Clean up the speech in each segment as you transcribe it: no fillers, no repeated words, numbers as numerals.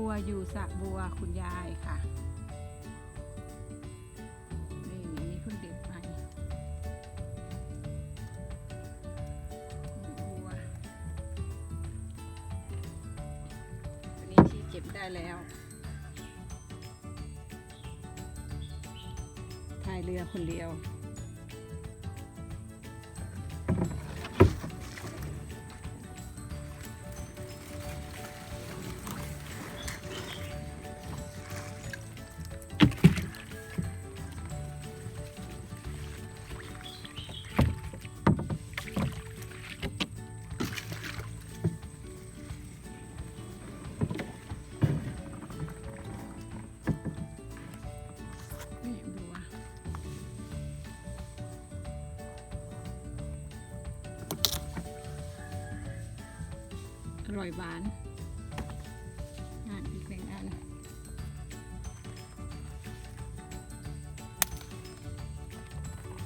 ทัวร์อยู่สระบัวคุณยายค่ะนี่มีคุณเด็กไปบัวอันนี้ที่เก็บได้แล้วพายเรือคนเดียวอร่อยหวานอีกหนึ่งอัน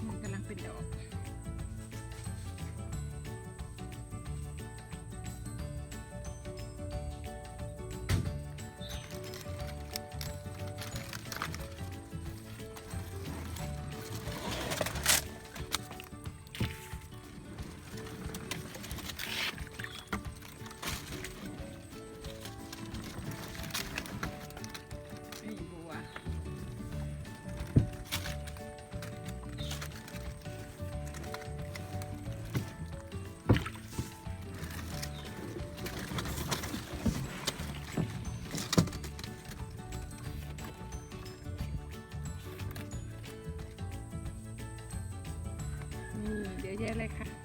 มันกำลังเป็นดอกเยอะแยะเลยค่ะ